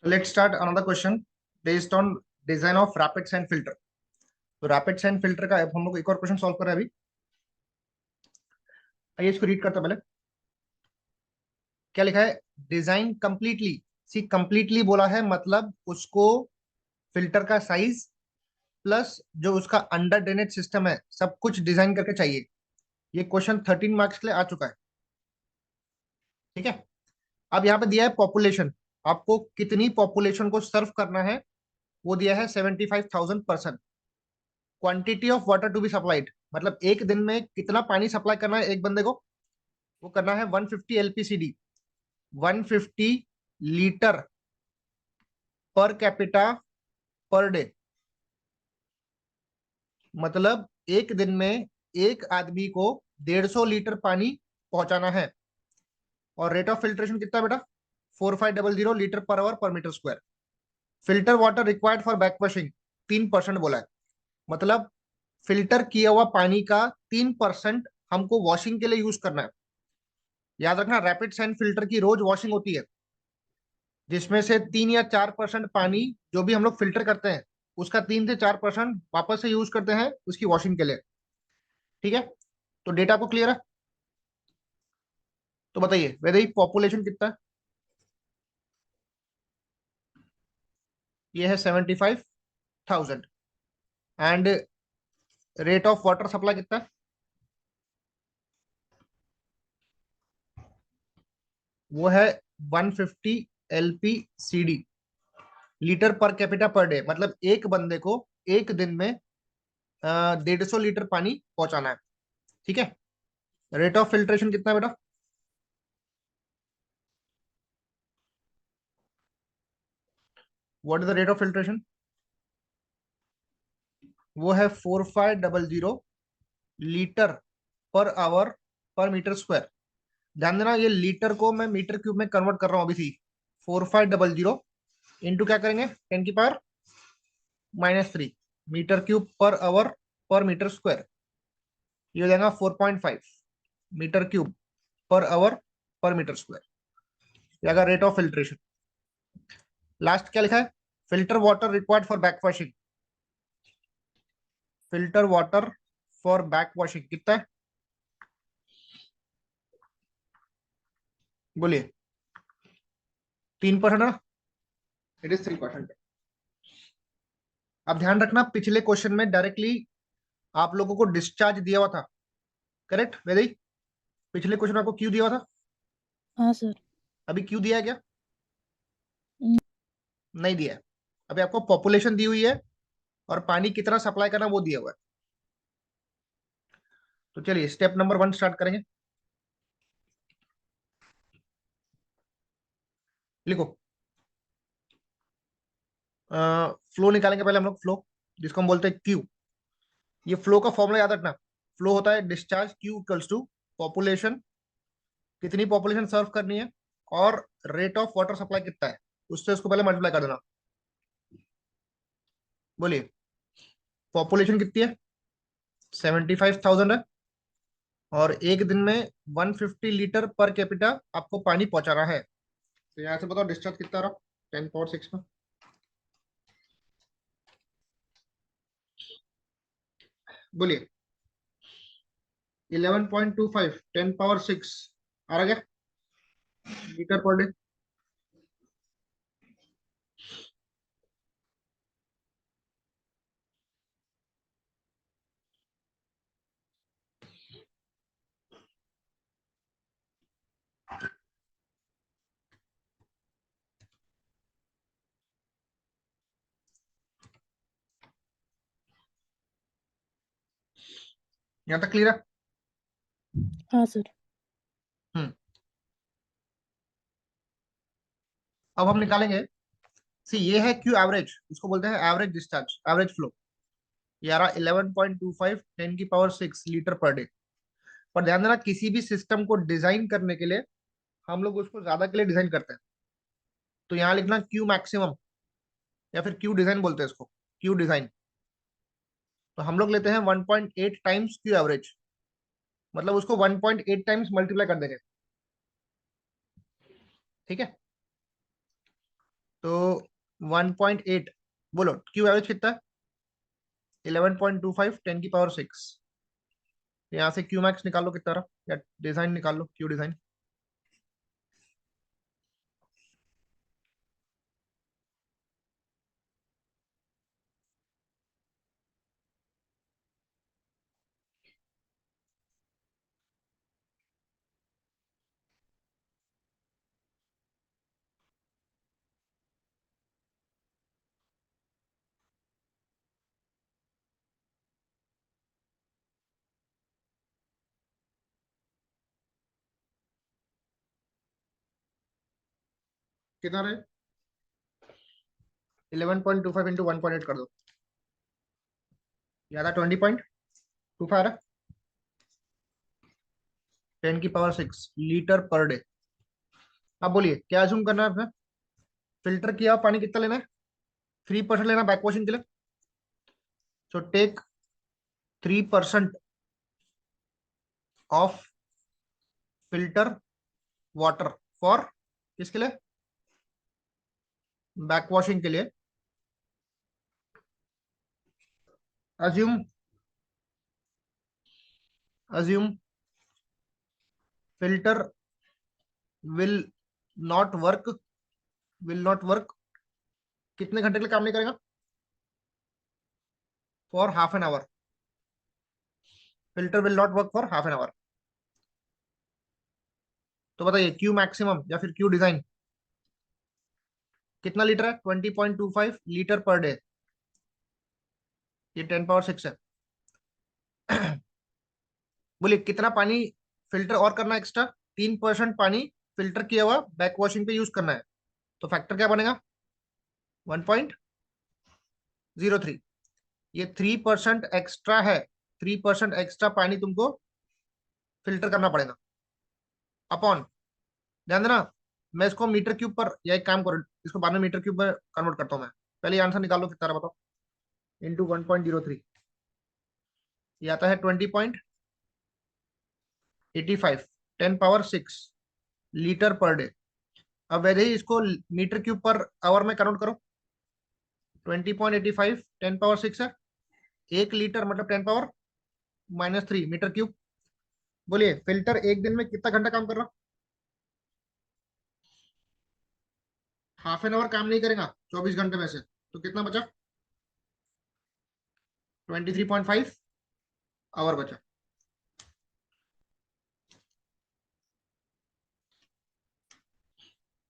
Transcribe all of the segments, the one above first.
Let's start another question based on design of rapid sand filter. तो rapid sand filter का अब हम लोग एक और क्वेश्चन सॉल्व कर रहे हैं अभी। आइए इसको रीड करते हैं पहले। क्या लिखा है? Design completely. सी कंप्लीटली बोला है मतलब उसको फिल्टर का साइज प्लस जो उसका अंडर ड्रेनेज सिस्टम है सब कुछ डिजाइन करके चाहिए। ये क्वेश्चन 13 मार्क्स के लिए आ चुका है। ठीक है। अब यहाँ पे दिया है पॉपुलेशन। आपको कितनी पॉपुलेशन को सर्व करना है वो दिया है 75,000 person. Quantity of water to be supplied मतलब एक दिन में कितना पानी सप्लाई करना है एक बंदे को। वो करना है 150 LPCD, 150 litre per capita per day. मतलब एक दिन में एक आदमी को 150 लीटर पानी पहुंचाना है। और रेट ऑफ फिल्ट्रेशन कितना बेटा? 4500 litre per hour per metre square. Filter water required for backwashing 3% बोला है। मतलब फिल्टर किया हुआ पानी का 3% हमको वॉशिंग के लिए यूज करना है। याद रखना रैपिड सैंड फिल्टर की रोज वॉशिंग होती है जिसमें से 3 या 4% पानी जो भी हम लोग फिल्टर करते हैं उसका 3 से 4% वापस से यूज करते हैं उसकी वॉशिंग के लिए। ठीक है। तो डेटा आपको क्लियर है? तो बताइए वैसे ही पॉपुलेशन कितना है? ये है 75,000। And rate of water supply कितना है? वो है 150 LPCD, litre per capita per day. मतलब एक बंदे को एक दिन में 150 लीटर पानी पहुंचाना है। ठीक है। रेट ऑफ फिल्ट्रेशन कितना है बेटा? What is the rate of filtration? वो है 4500 litre per hour per metre square. ध्यान देना ये लीटर को मैं मीटर क्यूब में कन्वर्ट कर रहा हूँ अभी थी। 4500 इंटू क्या करेंगे 10⁻³ मीटर क्यूब पर आवर पर मीटर स्क्वायर। ये हो जाएगा 4.5 मीटर क्यूब पर आवर पर मीटर स्क्वायर। ये अगर रेट ऑफ फिल्ट्रेशन। लास्ट क्या लिखा है? Filter water required for back washing. Filter water for back washing कितना है? बोलिए। 3% ना? It is 3%। अब ध्यान रखना पिछले क्वेश्चन में डायरेक्टली आप लोगों को डिस्चार्ज दिया हुआ था। करेक्ट वेदी? पिछले क्वेश्चन में आपको क्यू दिया हुआ था। हाँ सर। अभी क्यू दिया है क्या? हम्म, नहीं दिया है। अभी आपको पॉपुलेशन दी हुई है और पानी कितना सप्लाई करना वो दिया हुआ है। तो चलिए स्टेप नंबर 1 स्टार्ट करेंगे। लिखो। फ्लो निकालेंगे पहले हम लोग। फ्लो जिसको हम बोलते हैं क्यू। ये फ्लो का फॉर्मूला याद रखना। फ्लो होता है discharge Q equals to population, कितनी पॉपुलेशन सर्व करनी है, और रेट ऑफ वाटर सप्लाई कितना है उससे उसको पहले मल्टीप्लाई कर देना। बोलिए। पॉपुलेशन कितनी है? 75,000 है। और एक दिन में 150 लीटर पर कैपिटा आपको पानी पहुंचाना है। तो यहाँ से बताओ डिस्चार्ज कितना रहा 10⁻6 में। बोलिए। 11.25 10⁻6 आ रहा क्या लीटर पर डे? यहाँ तक क्लियर है? हाँ सर। हम्म। अब हम निकालेंगे। सी ये है क्यू एवरेज, इसको बोलते हैं एवरेज डिस्चार्ज, एवरेज फ्लो। ये आ रहा 11.25 10⁻6 लीटर पर डे। पर ध्यान देना किसी भी सिस्टम को डिजाइन करने के लिए हम लोग उसको ज्यादा के लिए डिजाइन करते हैं। तो यहाँ लिखना क्यू मैक्सिमम या फिर क्यू डिजाइन बोलते हैं इसको, क्यू डिजाइन। तो हम लोग लेते हैं 1.8 टाइम्स क्यू एवरेज। मतलब उसको 1.8 टाइम्स मल्टीप्लाई कर देंगे। ठीक है। तो 1.8, बोलो क्यू एवरेज कितना है? 11.25 10 की पावर 6। यहाँ से क्यू मैक्स निकाल लो कितना रहा, या डिजाइन निकाल लो, क्यू डिजाइन। कितना रहे? 11.25 इंटू 1.8 कर दो, याद है? 20.25 है। 10 की पावर 6 लीटर पर डे। अब बोलिए क्या अज्यूम करना है आपने? फिल्टर किया हुआ पानी कितना लेना है? 3% लेना बैक वॉशिंग के लिए। So take 3% of filter water for, किसके लिए? बैक वॉशिंग के लिए। Assume assume filter will not work, will not work कितने घंटे के लिए काम नहीं करेगा? For half an hour. Filter will not work for half an hour. तो बताइए क्यू मैक्सिमम या फिर क्यू डिजाइन कितना लीटर है? 20.25 लीटर पर डे। ये 10 पावर 6 है। बोलिए कितना पानी फिल्टर और करना एक्स्ट्रा? 3% पानी फिल्टर किया हुआ बैक वॉशिंग पे यूज करना है। तो फैक्टर क्या बनेगा? 1.03। ये 3% एक्स्ट्रा है। 3% एक्स्ट्रा पानी तुमको फिल्टर करना पड़ेगा। अपॉन, ध्यान देना, मैं इसको मीटर क्यूब पर, या एक काम करो इसको बाद में मीटर क्यूब में कन्वर्ट करता हूँ मैं। पहले आंसर निकाल लो कितना रहा, बताओ। इंटू 1.03, ये आता है 20.85, 10 पावर 6 लीटर पर डे। अब वैसे ही इसको मीटर क्यूब पर आवर में कन्वर्ट करो। 20.85 10 पावर 6 है। 1 लीटर मतलब 10 पावर -3 मीटर क्यूब। बोलिए फिल्टर एक दिन में कितना घंटा काम कर रहा? हाफ एन आवर काम नहीं करेगा 24 घंटे में से, तो कितना बचा? 23.5 आवर बचा।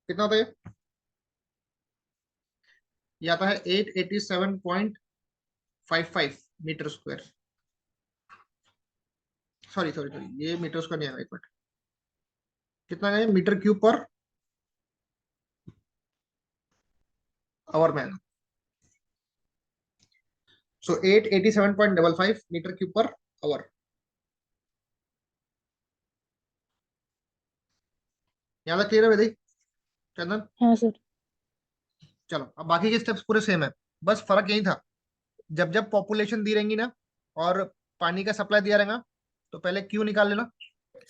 कितना होता है ये? आता है 887.55 metre square. Sorry sorry sorry, ये मीटर स्क्वायर नहीं आएगा, एक मिनट। कितना है? मीटर क्यूब पर आवर में आएगा। सो 887.55 मीटर क्यूब पर आवर। यहाँ तक क्लियर है वैसे? चंदन, हाँ सर। चलो अब बाकी के स्टेप्स पूरे सेम है। बस फर्क यही था, जब जब पॉपुलेशन दी रहेंगी ना और पानी का सप्लाई दिया रहेगा, तो पहले क्यू निकाल लेना,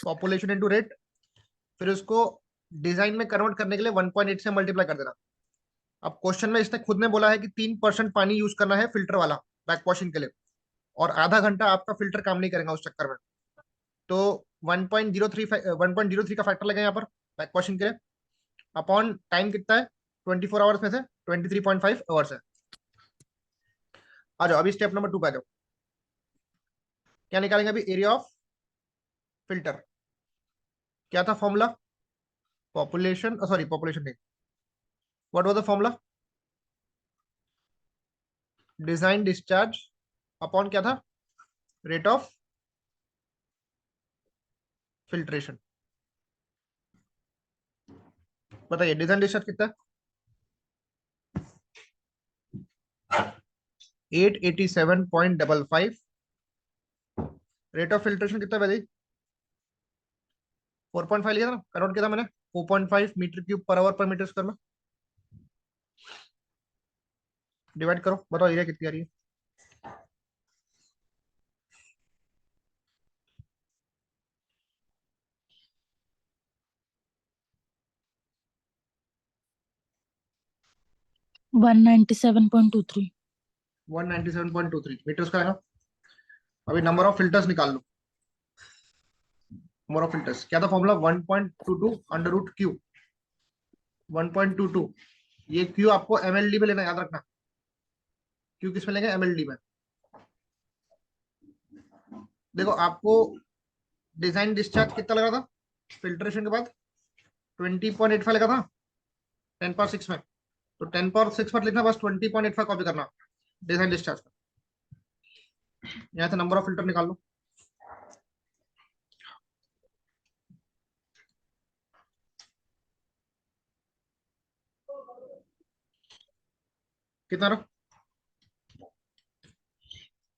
पॉपुलेशन इनटू रेट। फिर उसको डिजाइन में कन्वर्ट करने के लिए 1.8 से मल्टीप्लाई कर देना। अब क्वेश्चन में इसने खुद ने बोला है कि 3% पानी यूज करना है फिल्टर वाला बैक वॉशिंग के लिए, और आधा घंटा आपका फिल्टर काम नहीं करेगा उस चक्कर में। तो 1.03 का फैक्टर लगेगा यहाँ पर बैक वॉशिंग के लिए। अपॉन टाइम कितना है? 24 आवर्स में से 23.5 आवर्स है। आ जाओ अभी स्टेप नंबर 2 पे आ जाओ। क्या निकालेंगे अभी? Area of filter. क्या था फॉर्मूला? पॉपुलेशन, सॉरी पॉपुलेशन नहीं, what was the formula? Design discharge upon क्या था? Rate of filtration. बताइए डिजाइन डिस्चार्ज कितना? 887.55। रेट ऑफ फिल्ट्रेशन कितना वैसे? 4.5 लिया था ना, कन्वर्ट किया था मैंने। 4.5 मीटर क्यूब पर आवर पर मीटर स्क्वायर में। डिवाइड करो, बताओ एरिया कितनी आ रही है? 197.23। 197.23 मीटर उसका आएगा। अभी नंबर ऑफ फिल्टर्स निकाल लो। नंबर ऑफ फिल्टर्स क्या था फॉर्मूला? 1.22 under root Q. 1.22, ये क्यू आपको एमएलडी में लेना, याद रखना। क्यू किस में लेंगे? एमएलडी में। देखो आपको डिजाइन डिस्चार्ज कितना लगा था फिल्ट्रेशन के बाद? 20.85 लगा था 10 पावर 6 में। तो 10 पावर 6 पर लिखना, बस 20.85 कॉपी करना डिजाइन डिस्चार्ज का। यहाँ से नंबर ऑफ फिल्टर निकाल लो। कितना रहा?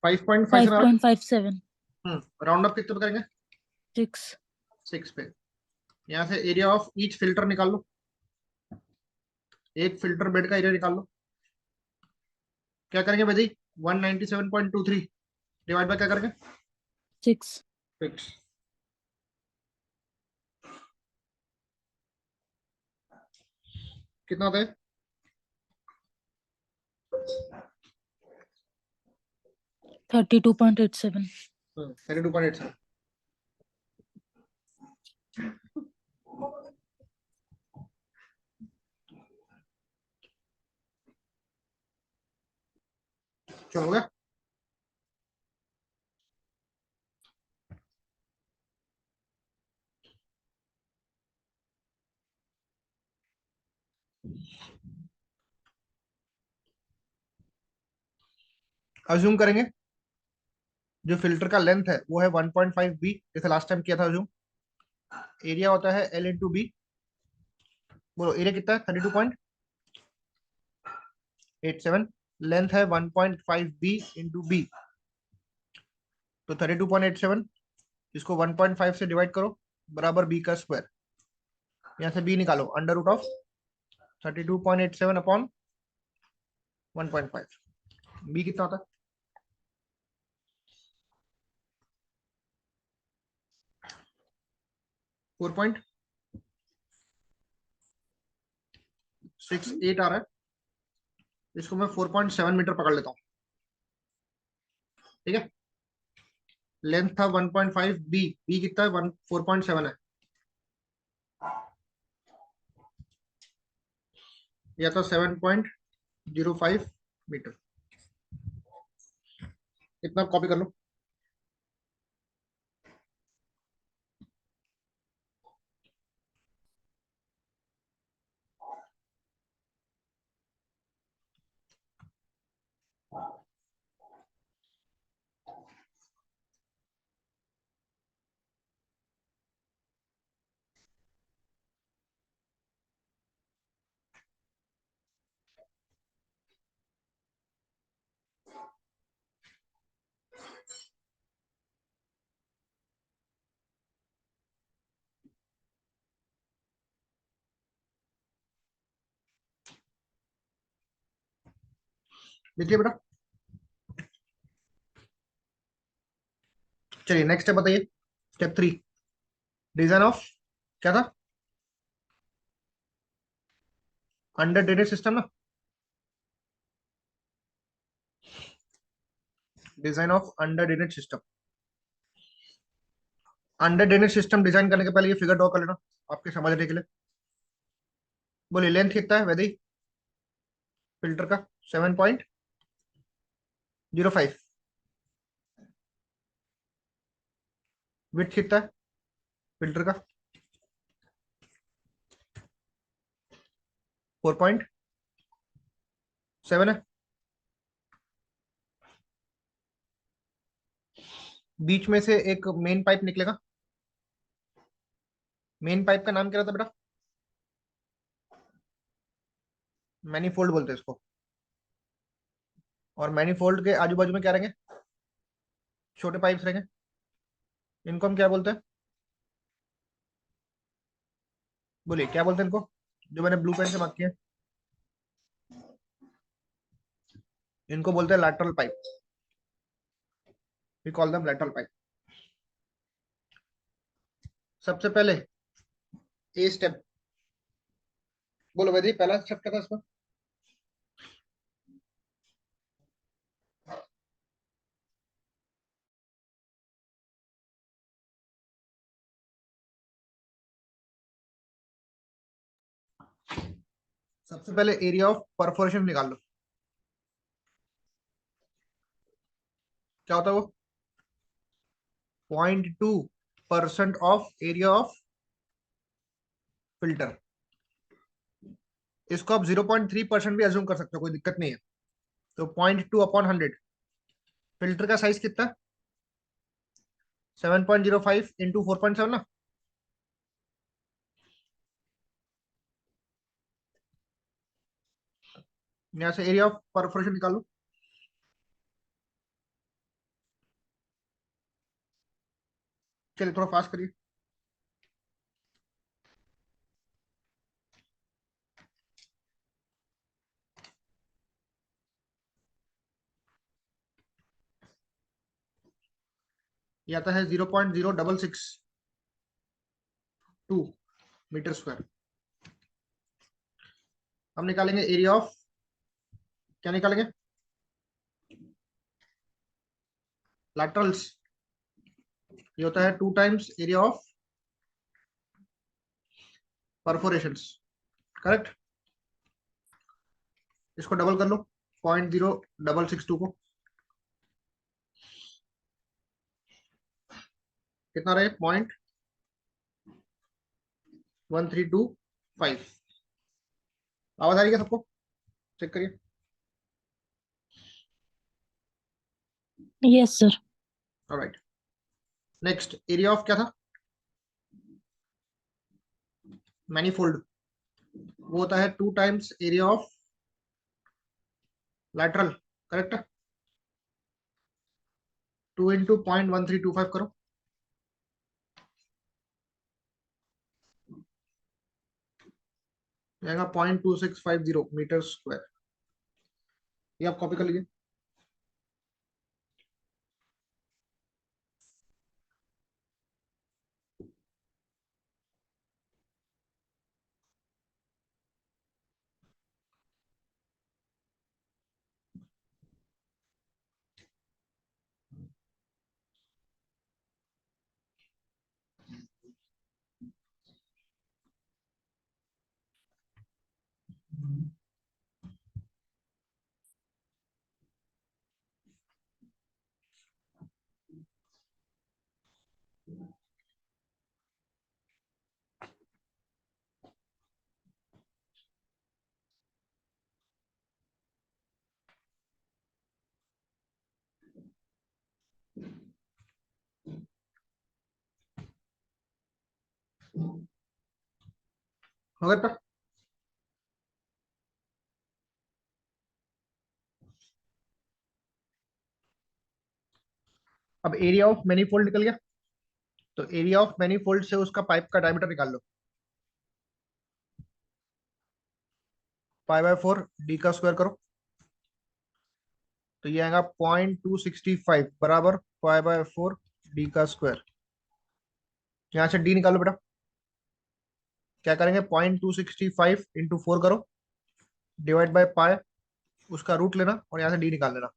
5.5 से 5.57। राउंड अप कितने पे करेंगे? 6। 6 पे। यहाँ से एरिया ऑफ ईच फिल्टर निकाल लो। एक फिल्टर बेड का एरिया निकाल लो। क्या करेंगे भाई? 197.23 डिवाइड बाय क्या करेंगे? 6। फिक्स। कितना होता है? 32.87। 32.87। चलो हो गया। अज्यूम करेंगे जो फिल्टर का लेंथ है वो है 1.5 बी, जैसे लास्ट टाइम किया था अज्यूम। एरिया होता है एल इंटू बी। बोलो एरिया कितना है? 32.87। लेंथ है 1.5 बी इंटू बी, तो 32.87। इसको 1.5 से डिवाइड करो, बराबर बी का स्क्वायर। यहाँ से बी निकालो, under root of 32.87 upon 1.5। B कितना होता है? 4.68 आ रहा है। इसको मैं 4.7 मीटर पकड़ लेता हूँ, ठीक है। लेंथ था 1.5 बी, बी कितना है? 4.7 है। या तो 7.05 मीटर। इतना कॉपी कर लो। देखिए बेटा, चलिए नेक्स्ट स्टेप बताइए। स्टेप 3, डिजाइन ऑफ क्या था? अंडर ड्रेनेज सिस्टम ना। Design of under drainage system. Under drainage system design करने के पहले ये फिगर ड्रॉ कर लेना आपके समझने के लिए। बोलिए लेंथ कितना है वैदी फिल्टर का? 7.05। विड्थ कितना है फिल्टर का? 4.7 है। बीच में से एक मेन पाइप निकलेगा। मेन पाइप का नाम क्या रहता है बेटा? मैनीफोल्ड बोलते हैं इसको। और मैनीफोल्ड के आजू बाजू में क्या रहेंगे? छोटे पाइप्स रहेंगे। इनको हम क्या बोलते हैं? बोलिए क्या बोलते हैं इनको, जो मैंने ब्लू पेन से मार्क किया? इनको बोलते हैं lateral pipe. We call them lateral pipe. सबसे पहले ए स्टेप। बोलो वैसे पहला स्टेप क्या था इसमें? सबसे पहले एरिया ऑफ परफोरेशन निकाल लो। क्या होता है वो? 0.2% ऑफ एरिया ऑफ फिल्टर। इसको आप 0.3% भी अज्यूम कर सकते हो, कोई दिक्कत नहीं है। तो 0.2/100। फिल्टर का साइज कितना? 7.05 इंटू 4.7 ना। यहाँ से एरिया ऑफ परफोरेशन निकालो। चलिए थोड़ा फास्ट करिए। ये आता है 0.0662 मीटर स्क्वायर। हम निकालेंगे एरिया ऑफ, क्या निकालेंगे? लैटरल्स। ये होता है 2 टाइम्स एरिया ऑफ परफोरेशंस। करेक्ट। इसको डबल कर लो, 0.0662 को। कितना रहे? 0.1325। आवाज आ रही है सबको? चेक करिए। Yes, sir. Alright. Next area of क्या था? मैनीफोल्ड। वो होता है 2 times area of lateral. Correct. 2 into 0.1325 करो। जाएगा 0.2650 मीटर स्क्वायर। ये आप कॉपी कर लीजिए। हो गया था? अब एरिया ऑफ मैनीफोल्ड निकल गया। तो एरिया ऑफ मैनीफोल्ड से उसका पाइप का डायमीटर निकाल लो। π/4 d का स्क्वायर करो। तो ये आएगा 0.265 बराबर π/4 d का स्क्वायर। यहाँ से डी निकालो बेटा। क्या करेंगे? 0.265 इंटू 4 करो, डिवाइड बाय पाए, उसका रूट लेना और यहाँ से डी निकाल लेना।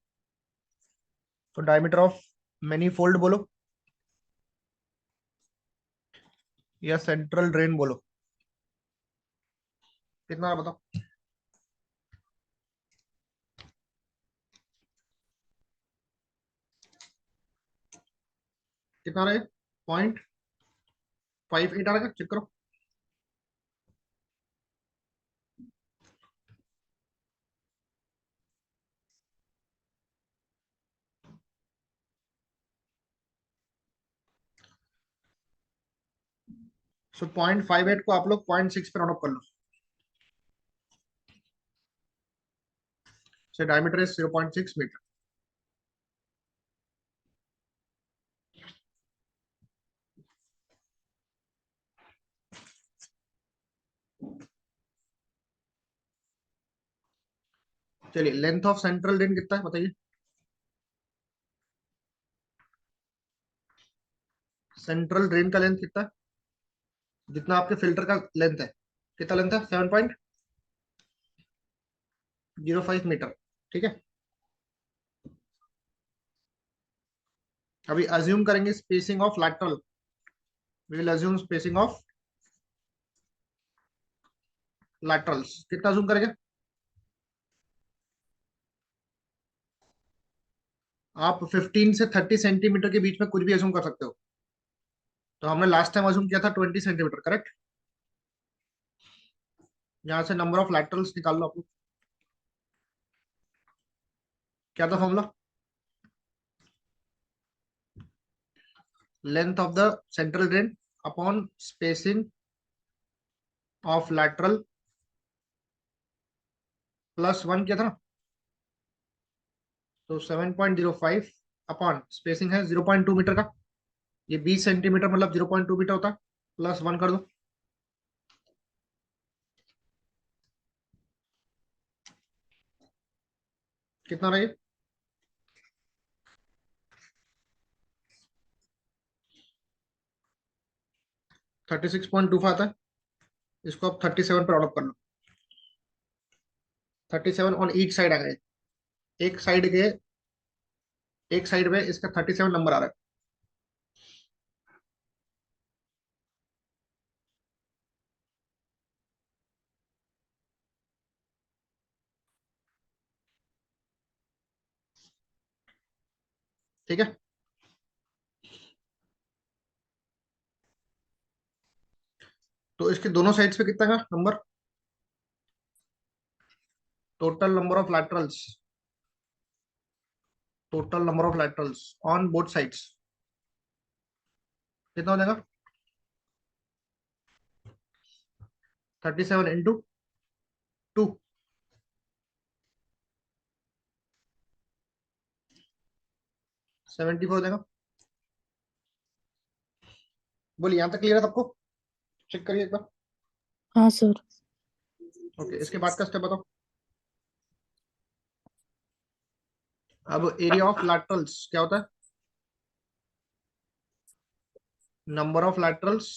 तो डायमीटर ऑफ मैनी फोल्ड बोलो या सेंट्रल ड्रेन बोलो, कितना बताओ? कितना रहे? 0.58 आ रहा है, चेक करो। सो 0.58 को आप लोग 0.6 पे राउंड अप कर लो। से डायमीटर इज 0.6 मीटर। चलिए लेंथ ऑफ सेंट्रल ड्रेन कितना है बताइए? सेंट्रल ड्रेन का लेंथ कितना है? जितना आपके फिल्टर का लेंथ है। कितना लेंथ है? 7.05 मीटर। ठीक है। अभी अज्यूम करेंगे spacing of lateral. We will assume spacing of laterals कितना जूम करेंगे? आप 15 से 30 सेंटीमीटर के बीच में कुछ भी अजूम कर सकते हो। तो हमने लास्ट टाइम अजूम किया था 20 सेंटीमीटर, करेक्ट? यहाँ से नंबर ऑफ लैटरल्स निकाल लो आप लोग। क्या था formula? Length of the central drain upon spacing of lateral plus one किया था ना। तो 7.05 अपॉन स्पेसिंग है 0.2 मीटर का। ये 20 सेंटीमीटर मतलब 0.2 मीटर होता है। प्लस वन कर दो। कितना रहा ये? 36.25 आता है। इसको आप 37 पर ऑर्डर कर लो। 37 ऑन ईच साइड आ गए। एक साइड के एक साइड में इसका 37 नंबर आ रहा है। ठीक है। तो इसके दोनों साइड्स पे कितना का number? Total number of laterals, total number of laterals on both sides कितना हो जाएगा? 37 इंटू 2, 74 हो जाएगा। बोलिए, यहाँ तक क्लियर है सबको? चेक करिए एक बार। हाँ सर। ओके, इसके बाद का स्टेप बताओ। अब एरिया ऑफ लैटरल्स क्या होता है? Number of laterals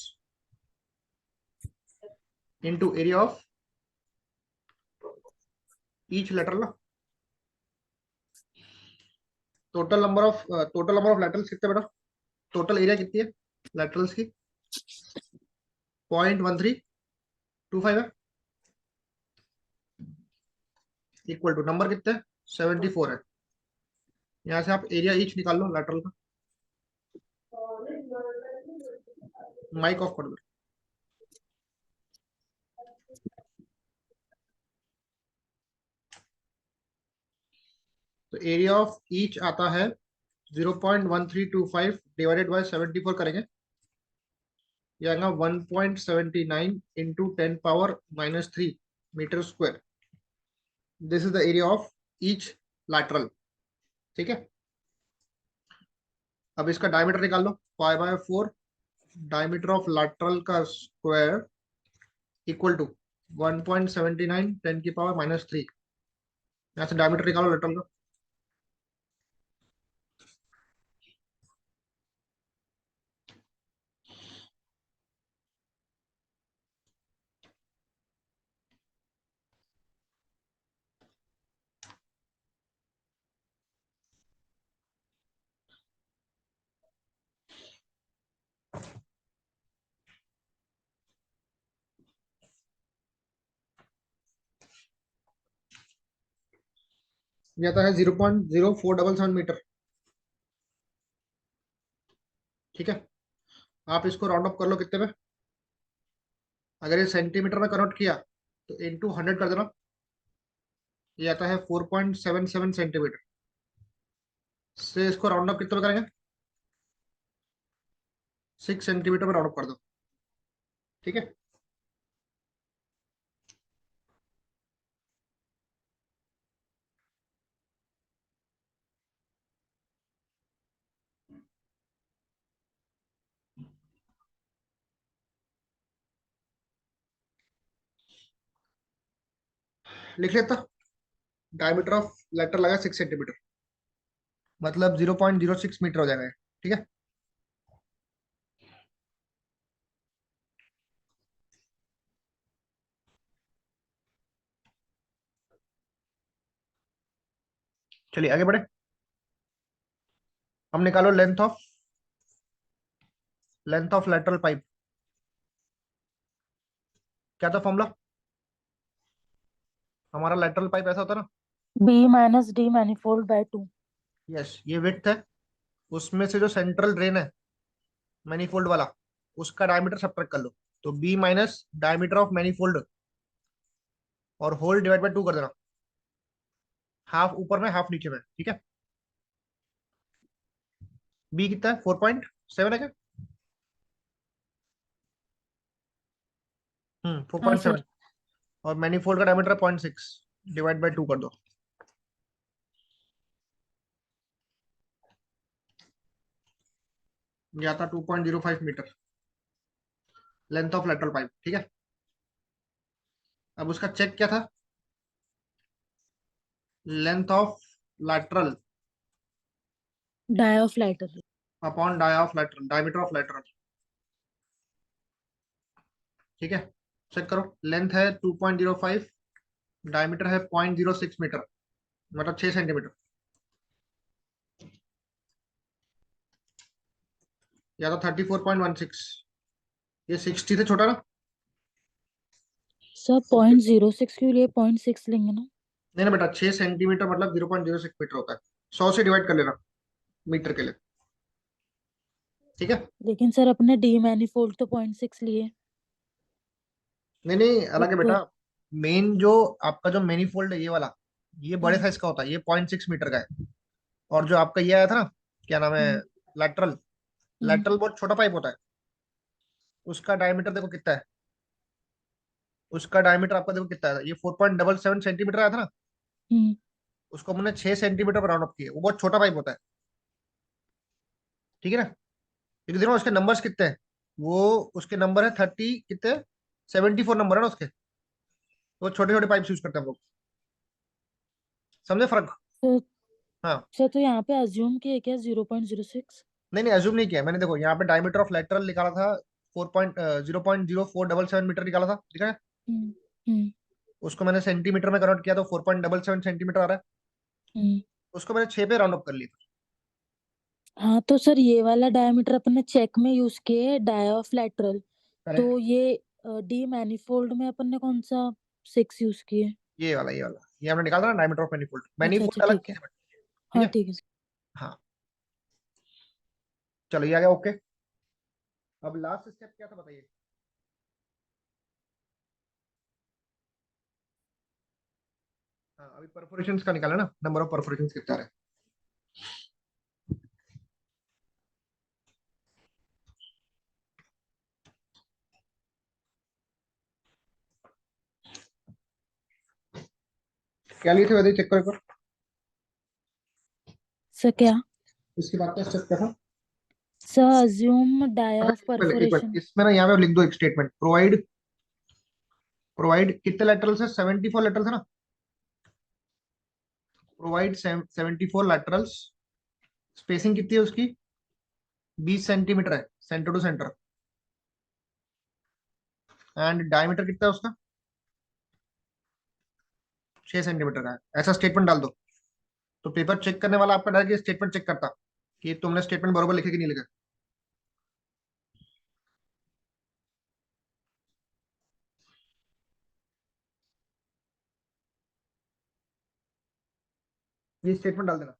into area of each lateral ना। टोटल नंबर ऑफ लैटरल्स कितने बेटा? टोटल एरिया कितनी है लैटरल्स की? 0.1325 है। इक्वल टू नंबर कितने हैं? 74 है। यहाँ से आप एरिया ईच निकाल लो लैटरल का। माइक ऑफ कर दो। तो एरिया ऑफ ईच आता है 0.1325 डिवाइडेड बाय 74 करेंगे। ये आएगा 1.79 into 10⁻³ metre square. This is the area of each lateral. ठीक है। अब इसका डायमीटर निकाल लो। 5/4 डायमीटर ऑफ लैटरल का स्क्वायर इक्वल टू 1.79 10⁻³ यहाँ से डायमीटर निकालो लैटरल का। ये आता है 0.0477 मीटर। ठीक है। आप इसको राउंड अप कर लो कितने में? अगर ये सेंटीमीटर में कन्वर्ट किया तो इंटू 100 कर देना। ये आता है 4.77 सेंटीमीटर। से इसको राउंड अप कितने में करेंगे? 6 सेंटीमीटर में राउंड अप कर दो। ठीक है। लिख लेता। डायमीटर ऑफ लेटर लगा 6 सेंटीमीटर, मतलब 0.06 मीटर हो जाएगा ये। ठीक है। चलिए आगे बढ़े। हम निकालो लेंथ ऑफ लेटरल पाइप। क्या था फॉर्मूला? हमारा लेटरल पाइप ऐसा होता है ना। B minus D manifold by 2। Yes, ये विड्थ है। उसमें से जो सेंट्रल ड्रेन है मैनीफोल्ड वाला, उसका डायमीटर सब्ट्रैक्ट कर लो। तो B minus diameter of manifold और होल डिवाइड बाय 2 कर देना। हाफ ऊपर में हाफ नीचे में, ठीक है। बी कितना है, 4.7 है क्या? 4.7। हाँ और सेवन। सर। और मैनीफोल्ड का डायमीटर 0.6, डिवाइड बाय 2 कर दो। ये आता 2.05 metre length of lateral pipe, ठीक है। अब उसका चेक क्या था? Length of lateral dia of lateral. Upon dia of lateral, diameter of lateral, ठीक है। चेक करो, लेंथ है 2.05, डायमीटर है 0.06 मीटर, मतलब 6 सेंटीमीटर। या तो 34.16, ये 60 से छोटा ना। सर 0.06 के लिए 0.6 लेंगे ना। नहीं ना बेटा, 6 सेंटीमीटर मतलब 0.06 मीटर होता है। 100 से डिवाइड कर लेना मीटर के लिए, ठीक है। लेकिन सर अपने D मैनिफोल्ड तो 0.6 लिए। नहीं नहीं, अलग है बेटा। ऊपर। मेन जो आपका जो मैनीफोल्ड है ये वाला, ये बड़े हम्म। साइज का होता है, ये 0.6 मीटर का है। और जो आपका ये आया था ना, क्या नाम है, हम्म। लैटरल, हम्म। लैटरल बहुत छोटा पाइप होता है। उसका डायमीटर देखो कितना है। उसका डायमीटर आपका देखो कितना है, ये 4.77 सेंटीमीटर आया था ना। हम्म। उसको हमने 6 सेंटीमीटर पर राउंड अप किया, वो बहुत छोटा पाइप होता है, ठीक है ना। क्योंकि देखो उसके नंबर्स कितने हैं, वो उसके नंबर है 30 कितने, 74 नंबर है ना उसके। तो छोटे छोटे पाइप यूज करते हैं हम लोग, समझे फर्क? तो हाँ। सर तो यहाँ पे अज्यूम किए क्या 0.06। नहीं नहीं, अज्यूम नहीं किया मैंने। देखो यहाँ पे डायमीटर ऑफ लेटरल निकाला था 0.0477 मीटर निकाला था, ठीक है। हम्म। हम्म। उसको मैंने सेंटीमीटर में कन्वर्ट किया तो 4.77 सेंटीमीटर आ रहा है। हम्म। उसको मैंने 6 पे राउंड अप कर लिया। हाँ तो सर ये वाला डायमीटर अपन ने चेक में यूज किए डाई ऑफ लैटरल। करेक्ट। तो ये D मैनिफोल्ड में अपन ने कौन सा 6 यूज किए। ये वाला ये हमने निकाला था ना, डायमीटर ऑफ मैनीफोल्ड। अच्छा अच्छा मैनीफोल्ड अलग ठीक चीज है। है, ठीक हाँ है। ठीक है सर। हाँ, चलो ये आ गया, ओके। अब लास्ट स्टेप क्या था बताइए। हाँ, अभी परफोरेशन का निकाला ना, नंबर ऑफ परफोरेशन कितना आ रहा है। क्या लिए थे वैसे, चेक करो एक बार। सर क्या। इसके बाद का स्टेप क्या था? सर अज्यूम डाई अच्छा, ऑफ पहले एक मिनट, परफोरेशन। इसमें ना यहाँ पे लिख दो एक स्टेटमेंट, प्रोवाइड। प्रोवाइड कितने लेटरल्स है, 74 लेटरल्स है ना। Provide 74 laterals. स्पेसिंग कितनी है उसकी, 20 सेंटीमीटर है centre to centre. And diameter कितना है उसका, 6 सेंटीमीटर का है। ऐसा स्टेटमेंट डाल दो। तो पेपर चेक करने वाला आपका डायरेक्ट स्टेटमेंट चेक करता कि तुमने स्टेटमेंट बरोबर लिखे कि नहीं लिखा। ये स्टेटमेंट डाल देना।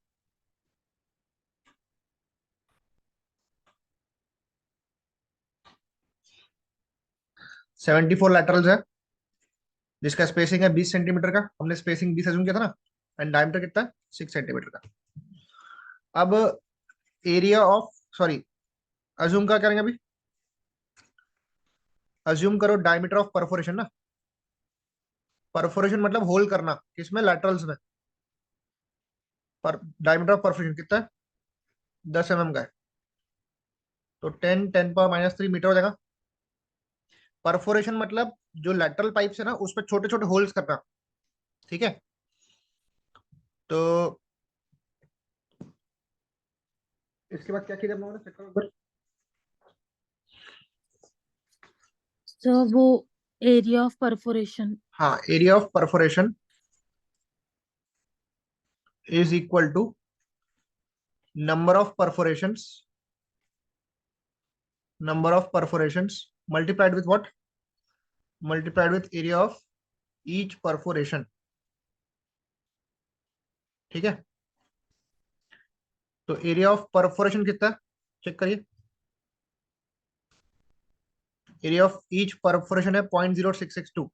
74 लैटरल्स है, जिसका स्पेसिंग है 20 सेंटीमीटर का। हमने स्पेसिंग 20 अज्यूम किया था ना। एंड डायमीटर कितना है, 6 सेंटीमीटर का। अब एरिया ऑफ, सॉरी, अज्यूम क्या करेंगे अभी। अज्यूम करो डायमीटर ऑफ परफोरेशन ना। परफोरेशन मतलब होल करना, किसमें, लैटरल्स में। पर डायमीटर ऑफ परफोरेशन कितना है, 10 mm का है। तो 10 10 पावर -3 मीटर हो जाएगा। परफोरेशन मतलब जो लेटरल पाइप है ना, उस पर छोटे छोटे होल्स करना, ठीक है। तो इसके बाद क्या किया हम लोगों ने, चेक करो एक बार। सर वो एरिया ऑफ परफोरेशन। हाँ, area of perforation is equal to number of perforations, number of perforations multiplied with what, multiplied with area of each perforation, ठीक है, तो एरिया ऑफ परफोरेशन कितना है चेक करिए। एरिया ऑफ ईच परफोरेशन है 0.0662,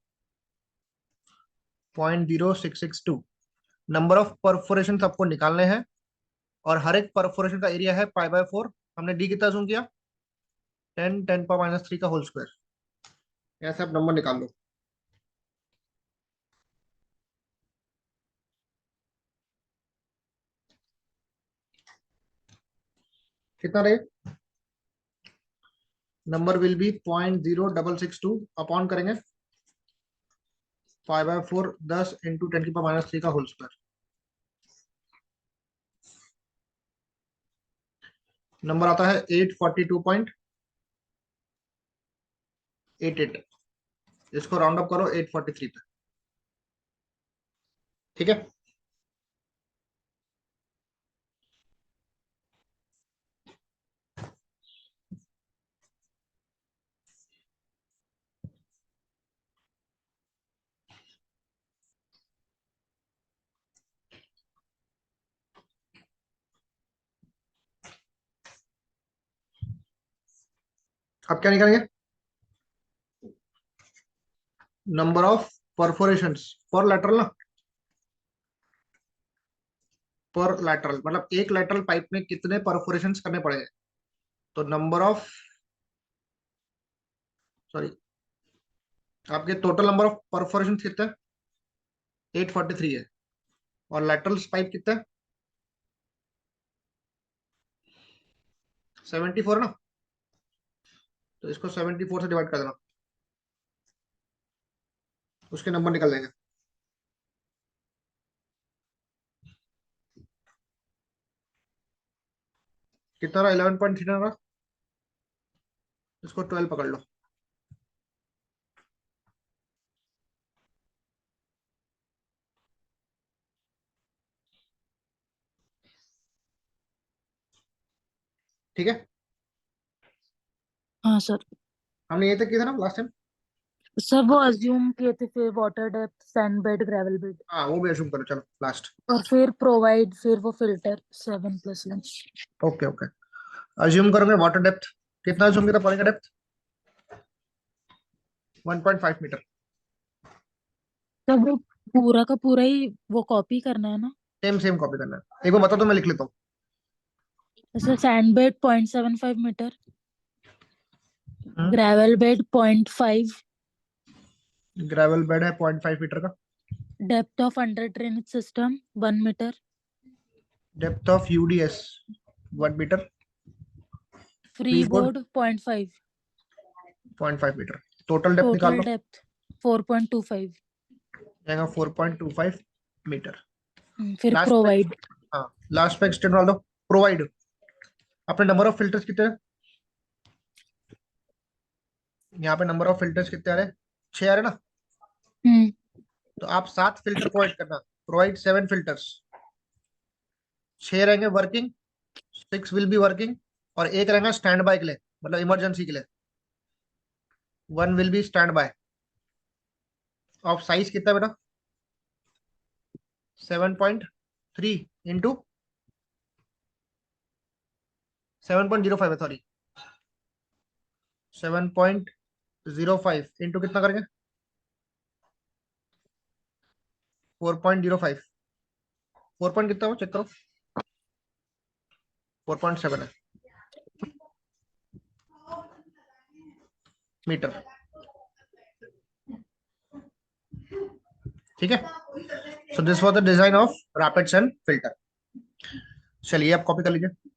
0.0662। Number of perforation आपको निकालने हैं, और हर एक परफोरेशन का एरिया है पाई/4। हमने डी कितना जूम किया, 10 × 10⁻³ का होल स्क्वायर। ऐसे आप नंबर निकाल लो। कितना रहे, नंबर विल बी 0.0662 अपॉन करेंगे पाई/4, 10 × 10⁻³ का होल स्क्वायर। नंबर आता है 842.88। इसको राउंड अप करो 843 पे। ठीक है, अब क्या निकालेंगे, नंबर ऑफ परफोरेशंस पर लैटरल ना, पर लैटरल मतलब एक लैटरल पाइप में कितने परफोरेशंस करने पड़ेंगे। तो नंबर ऑफ, सॉरी, आपके टोटल नंबर ऑफ परफोरेशन कितना है, 843 है, और लैटरल पाइप कितना है, 74 ना। तो इसको 74 से डिवाइड कर देना, उसके नंबर निकल जाएंगे। कितना रहा, 11.3 रहा, इसको 12 पकड़ लो। ठीक है, हाँ सर। हमने ये तक किया था ना लास्ट टाइम। सर वो अज्यूम किए थे, फिर water depth, sand bed, gravel bed, हाँ वो भी अज्यूम करो, चलो लास्ट। और फिर प्रोवाइड, फिर वो फिल्टर 7+1। ओके ओके, अज्यूम करोगे वाटर डेप्थ, कितना अज्यूम किया था पानी का डेप्थ, 1.5 मीटर। तो वो पूरा का पूरा ही वो कॉपी करना है ना। सेम सेम कॉपी करना है, एक बार बता तो मैं लिख लेता हूँ। जैसे sand bed 0.75 metre, gravel bed 0.5, gravel bed है 0.5 मीटर का। Depth of under drainage system 1 metre, depth of UDS 1 metre. Free free board board 0.5, 0.5 metre. Total depth निकाल टोटल लो, डेप्थ 4.25। जाएगा 4.25 मीटर। फिर लास्ट पे, प्रोवाइड। हाँ लास्ट पे extend डाल दो, प्रोवाइड। अपने नंबर ऑफ फिल्टर्स कितने हैं, यहाँ पे नंबर ऑफ फिल्टर्स कितने आ रहे हैं, 6 आ रहे हैं ना। हम्म। तो आप 7 फिल्टर प्रोवाइड करना, प्रोवाइड 7 फिल्टर्स। 6 रहेंगे वर्किंग, 6 विल बी वर्किंग, और एक रहेगा स्टैंड बाय के लिए, मतलब इमरजेंसी के लिए, 1 will be stand by. Of size कितना बेटा, 7.3 इंटू 7.05 है, सॉरी 7.05 इंटू कितना करेंगे, 4.05। 4 पॉइंट कितना हो चेक करो, 4.7 है मीटर। ठीक है, so this was the design of rapid cell filter. चलिए आप कॉपी कर लीजिए।